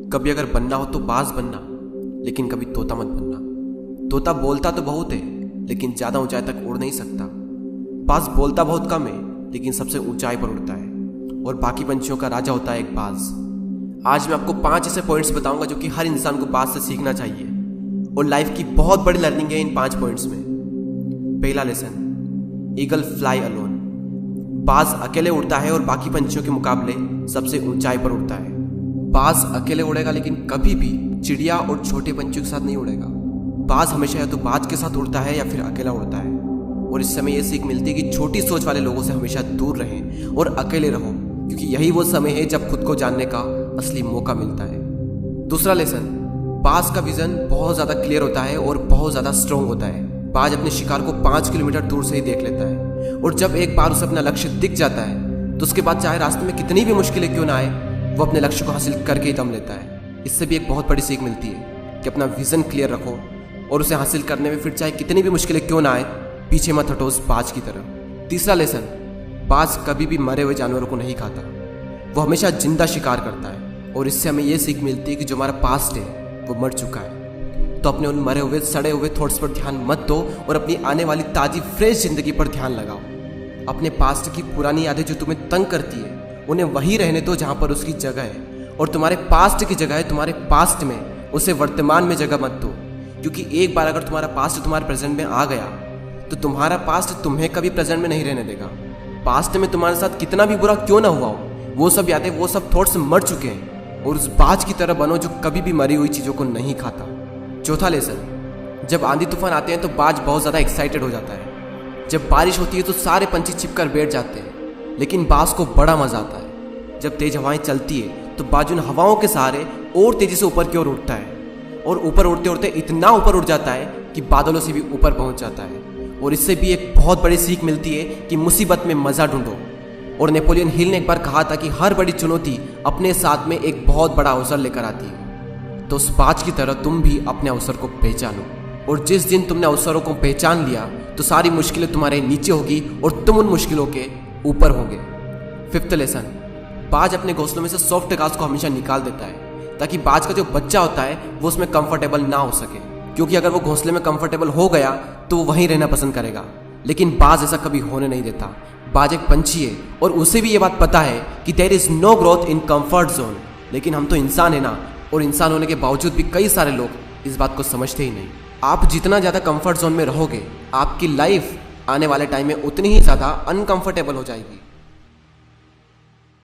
कभी अगर बनना हो तो बाज बनना, लेकिन कभी तोता मत बनना। तोता बोलता तो बहुत है, लेकिन ज्यादा ऊंचाई तक उड़ नहीं सकता। बाज बोलता बहुत कम है, लेकिन सबसे ऊंचाई पर उड़ता है, और बाकी पंछियों का राजा होता है एक बाज। आज मैं आपको 5 ऐसे पॉइंट्स बताऊंगा जो कि हर इंसान को बाज से सीखना चाहिए, और लाइफ की बहुत बड़ी लर्निंग है इन 5 पॉइंट्स में। पहला लेसन, ईगल फ्लाई अलोन। बाज अकेले उड़ता है और बाकी पंछियों के मुकाबले सबसे ऊंचाई पर उड़ता है। बाज अकेले उड़ेगा, लेकिन कभी भी चिड़िया और छोटे पंछियों के साथ नहीं उड़ेगा। बाज हमेशा या तो बाज के साथ उड़ता है या फिर अकेला उड़ता है। और इस समय यह सीख मिलती है कि छोटी सोच वाले लोगों से हमेशा दूर रहें और अकेले रहो, क्योंकि यही वो समय है जब खुद को जानने का असली मौका मिलता है। दूसरा लेसन, बाज का विजन बहुत ज्यादा क्लियर होता है और बहुत ज्यादा स्ट्रांग होता है। बाज अपने शिकार को 5 किलोमीटर दूर से ही देख लेता है, और जब एक बार उसे अपना लक्ष्य दिख जाता है तो उसके बाद चाहे रास्ते में कितनी भी मुश्किलें क्यों ना आए, वो अपने लक्ष्य को हासिल करके ही दम लेता है। इससे भी एक बहुत बड़ी सीख मिलती है कि अपना विजन क्लियर रखो और उसे हासिल करने में फिर चाहे कितनी भी मुश्किलें क्यों ना आए, पीछे मत हटो उस बाज की तरह। तीसरा लेसन, बाज कभी भी मरे हुए जानवरों को नहीं खाता, वो हमेशा जिंदा शिकार करता है। और इससे हमें यह सीख मिलती है कि जो हमारा पास्ट है वो मर चुका है, तो अपने उन मरे हुए सड़े हुए थॉट्स पर ध्यान मत दो और अपनी आने वाली ताजी फ्रेश जिंदगी पर ध्यान लगाओ। अपने पास्ट की पुरानी यादें जो तुम्हें तंग करती है उन्हें वहीं रहने दो जहां पर उसकी जगह है, और तुम्हारे पास्ट की जगह है तुम्हारे पास्ट में, उसे वर्तमान में जगह मत दो। क्योंकि एक बार अगर तुम्हारा पास्ट तुम्हारे प्रेजेंट में आ गया तो तुम्हारा पास्ट तुम्हें कभी प्रेजेंट में नहीं रहने देगा। पास्ट में तुम्हारे साथ कितना भी बुरा क्यों ना हुआ हो, वो सब यादें, वो सब थॉट्स मर चुके हैं, और उस बाज की तरह बनो जो कभी भी मरी हुई चीजों को नहीं खाता। चौथा लेसन, जब आंधी तूफान आते हैं तो बाज बहुत ज्यादा एक्साइटेड हो जाता है। जब बारिश होती है तो सारे पंछी छिपकर बैठ जाते हैं, लेकिन बाज को बड़ा मजा आता है। जब तेज हवाएं चलती है तो बाज उन हवाओं के सहारे और तेजी से ऊपर की ओर उठता है, और ऊपर उड़ते उड़ते इतना ऊपर उड़ जाता है कि बादलों से भी ऊपर पहुंच जाता है। और इससे भी एक बहुत बड़ी सीख मिलती है कि मुसीबत में मजा ढूंढो। और नेपोलियन हिल ने एक बार कहा था कि हर बड़ी चुनौती अपने साथ में एक बहुत बड़ा अवसर लेकर आती है। तो उस बाज की तरह तुम भी अपने अवसर को पहचानो, और जिस दिन तुमने अवसरों को पहचान लिया तो सारी मुश्किलें तुम्हारे नीचे होगी और तुम उन मुश्किलों के ऊपर होगे। फिफ्थ लेसन, बाज अपने घोंसलों में से सॉफ्ट घास को हमेशा निकाल देता है, ताकि बाज का जो बच्चा होता है वो उसमें कंफर्टेबल ना हो सके। क्योंकि अगर वो घोंसले में कंफर्टेबल हो गया तो वो वहीं रहना पसंद करेगा, लेकिन बाज ऐसा कभी होने नहीं देता। बाज एक पंछी है और उसे भी ये बात पता है कि there is no growth in comfort zone. लेकिन हम तो इंसान है ना, और इंसान होने के बावजूद भी कई सारे लोग इस बात को समझते ही नहीं। आप जितना ज़्यादा कंफर्ट जोन में रहोगे, आपकी लाइफ आने वाले टाइम में उतनी ही ज़्यादा अनकंफर्टेबल हो जाएगी।